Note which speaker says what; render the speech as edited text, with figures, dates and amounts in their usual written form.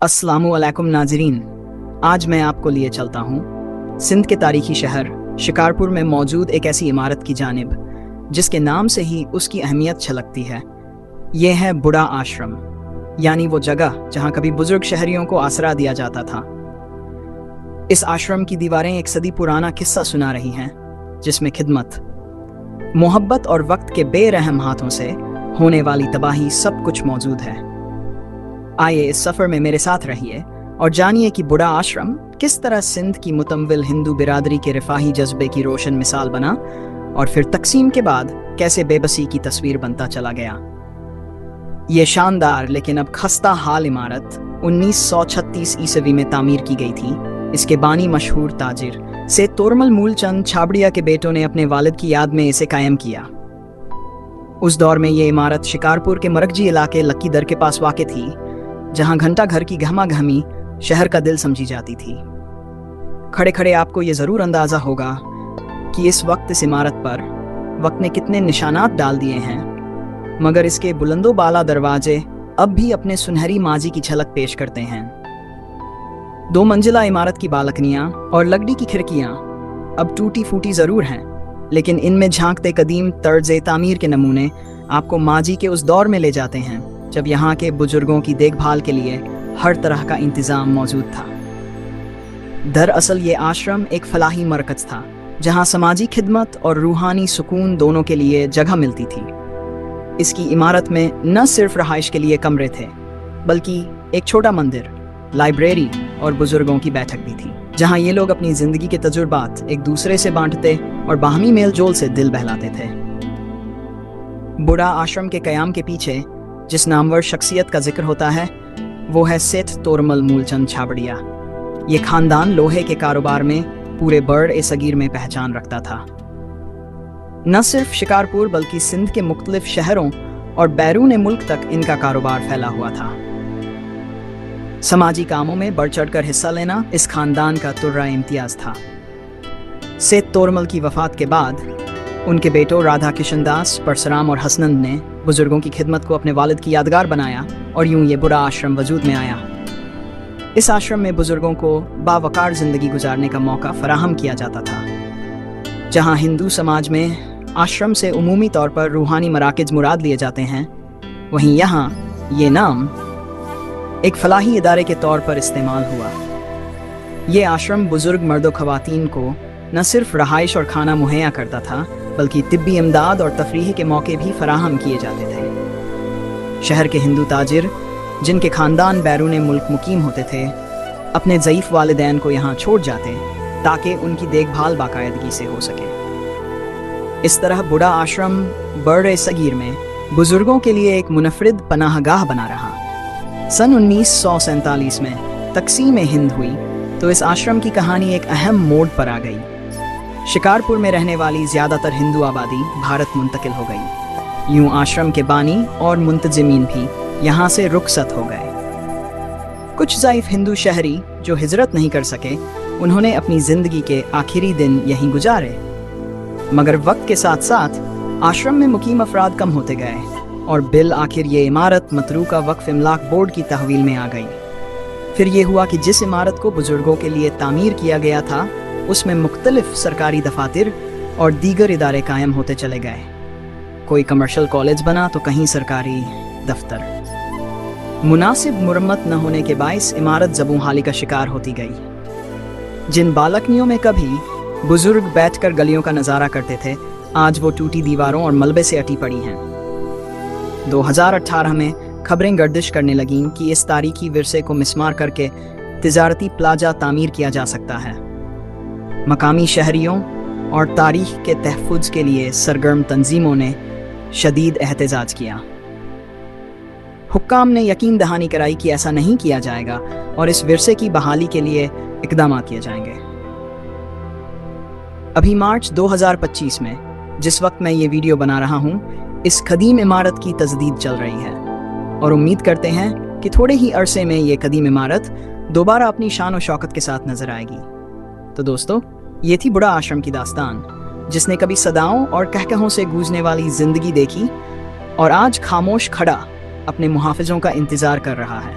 Speaker 1: अस्सलामु अलैकुम नाज़रीन, आज मैं आपको लिए चलता हूँ सिंध के तारीखी शहर शिकारपुर में मौजूद एक ऐसी इमारत की जानिब जिसके नाम से ही उसकी अहमियत छलकती है। ये है बुढ़ा आश्रम, यानी वो जगह जहाँ कभी बुजुर्ग शहरियों को आसरा दिया जाता था। इस आश्रम की दीवारें एक सदी पुराना किस्सा सुना रही हैं, जिसमें खिदमत, मोहब्बत और वक्त के बेरहम हाथों से होने वाली तबाही सब कुछ मौजूद है। आइए इस सफ़र में मेरे साथ रहिए और जानिए कि बुढ़ा आश्रम किस तरह सिंध की मुतम्विल हिंदू बिरादरी के रिफाही जज्बे की रोशन मिसाल बना और फिर तकसीम के बाद कैसे बेबसी की तस्वीर बनता चला गया। ये शानदार लेकिन अब खस्ता हाल इमारत 1936 ईस्वी में तामीर की गई थी। इसके बानी मशहूर ताजिर सेठ तोरमल मूलचंद छाबड़िया के बेटों ने अपने वालिद की याद में इसे कायम किया। उस दौर में ये इमारत शिकारपुर के मरकजी इलाके लक्की दर के पास वाक़ थी, जहां घंटा घर की गहमा गहमी शहर का दिल समझी जाती थी। खड़े खड़े आपको ये ज़रूर अंदाज़ा होगा कि इस वक्त इस इमारत पर वक्त ने कितने निशानात डाल दिए हैं, मगर इसके बुलंदो बाला दरवाजे अब भी अपने सुनहरी माजी की झलक पेश करते हैं। 2 मंजिला इमारत की बालकनियां और लकड़ी की खिड़कियां अब टूटी फूटी ज़रूर हैं, लेकिन इनमें झांकते कदीम तर्ज़े तामीर के नमूने आपको माजी के उस दौर में ले जाते हैं जब यहाँ के बुजुर्गों की देखभाल के लिए हर तरह का इंतज़ाम मौजूद था। दरअसल ये आश्रम एक फलाही मरकज़ था, जहाँ समाजी खिदमत और रूहानी सुकून दोनों के लिए जगह मिलती थी। इसकी इमारत में न सिर्फ रहाइश के लिए कमरे थे, बल्कि एक छोटा मंदिर, लाइब्रेरी और बुजुर्गों की बैठक भी थी, जहाँ ये लोग अपनी ज़िंदगी के तजुर्बात एक दूसरे से बांटते और बाहमी मेल जोल से दिल बहलाते थे। बुढ़ा आश्रम के क़याम के पीछे जिस नामवर शख्सियत का जिक्र होता है, वो है सेठ तोरमल मूलचंद छाबड़िया। ये खानदान लोहे के कारोबार में पूरे बर-ए-सगीर में पहचान रखता था। न सिर्फ शिकारपुर बल्कि सिंध के मुख्तलिफ शहरों और बैरून मुल्क तक इनका कारोबार फैला हुआ था। समाजी कामों में बढ़ चढ़कर हिस्सा लेना इस खानदान का तुर्रा इम्तियाज था। सेठ तोरमल की वफात के बाद उनके बेटों राधा किशन दास, परसराम और हसनंद ने बुजुर्गों की खिदमत को अपने वालिद की यादगार बनाया और यूं ये बुढ़ा आश्रम वजूद में आया। इस आश्रम में बुजुर्गों को बावकार ज़िंदगी गुजारने का मौका फराहम किया जाता था। जहां हिंदू समाज में आश्रम से उमूमी तौर पर रूहानी मराकिज मुराद लिए जाते हैं, वहीं यहाँ ये नाम एक फलाही इदारे के तौर पर इस्तेमाल हुआ। ये आश्रम बुजुर्ग मर्दो ख़वातीन को न सिर्फ रहाइश और खाना मुहैया करता था, बल्कि तिब्बी इमदाद और तफरीह के मौके भी फराहम किए जाते थे। शहर के हिंदू ताजिर, जिनके ख़ानदान बैरून मुल्क मुकीम होते थे, अपने ज़ईफ़ वालिदैन को यहाँ छोड़ जाते ताकि उनकी देखभाल बाकायदगी से हो सके। इस तरह बुढ़ा आश्रम बर-ए-सगीर में बुज़ुर्गों के लिए एक मुनफरिद पनाहगाह बना रहा। सन 1947 में तकसीम हिंद हुई तो इस आश्रम की कहानी एक अहम मोड़ पर आ गई। शिकारपुर में रहने वाली ज़्यादातर हिंदू आबादी भारत मुंतकिल हो गई। यूं आश्रम के बानी और मुंतजिमीन भी यहाँ से रुखसत हो गए। कुछ ज़ईफ़ हिंदू शहरी जो हिजरत नहीं कर सके, उन्होंने अपनी ज़िंदगी के आखिरी दिन यहीं गुजारे। मगर वक्त के साथ साथ आश्रम में मुकीम अफराद कम होते गए और बिल आखिर ये इमारत मतरूका वक्फ इमलाक बोर्ड की तहवील में आ गई। फिर ये हुआ कि जिस इमारत को बुजुर्गों के लिए तामीर किया गया था, उसमें मुख्तलिफ सरकारी दफातर और दीगर इदारे कायम होते चले गए। कोई कमर्शियल कॉलेज बना तो कहीं सरकारी दफ्तर। मुनासिब मुरम्मत न होने के बाइस इमारत ज़बूहाली का शिकार होती गई। जिन बालकनियों में कभी बुजुर्ग बैठकर गलियों का नज़ारा करते थे, आज वो टूटी दीवारों और मलबे से अटी पड़ी हैं। 2018 में खबरें गर्दिश करने लगीं कि इस तारीखी विरसे को मिस्मार करके तिजारती प्लाजा तामीर किया जा सकता है। मकामी शहरियों और तारीख के तहफ़्फ़ुज़ के लिए सरगर्म तंजीमों ने शदीद एहतजाज किया। हुक्काम ने यकीन दहानी कराई कि ऐसा नहीं किया जाएगा और इस विरसे की बहाली के लिए इक़दाम किए जाएंगे। अभी मार्च 2025 में जिस वक्त मैं ये वीडियो बना रहा हूँ, इस कदीम इमारत की तजदीद चल रही है और उम्मीद करते हैं कि थोड़े ही अरसे में ये कदीम इमारत दोबारा अपनी शान और शौकत के साथ नजर आएगी। तो दोस्तों, ये थी बुढ़ा आश्रम की दास्तान, जिसने कभी सदाओं और कहकहों से गूंजने वाली जिंदगी देखी और आज खामोश खड़ा अपने मुहाफिजों का इंतजार कर रहा है।